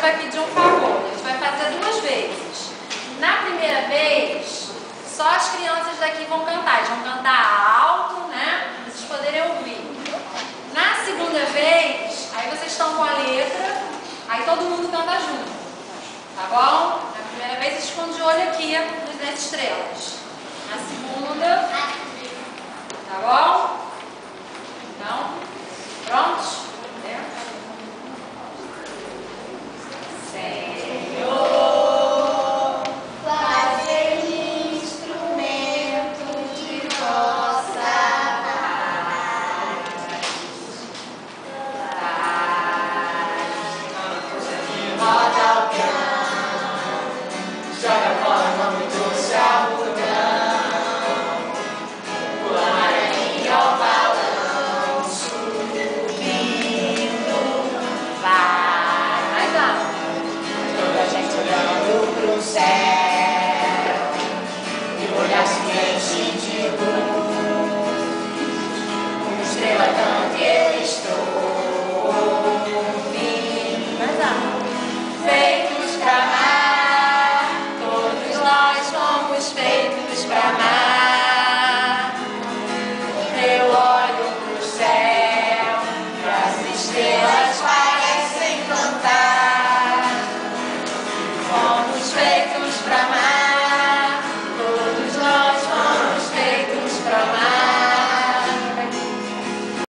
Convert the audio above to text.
vai pedir um favor. A gente vai fazer 2 vezes. Na primeira vez, só as crianças daqui vão cantar. Eles vão cantar alto, né? Para vocês poderem ouvir. Na segunda vez, aí vocês estão com a letra, aí todo mundo canta junto. Tá bom? Na primeira vez, vocês ficam de olho aqui nas estrelas. Na segunda, tá bom? Então, prontos?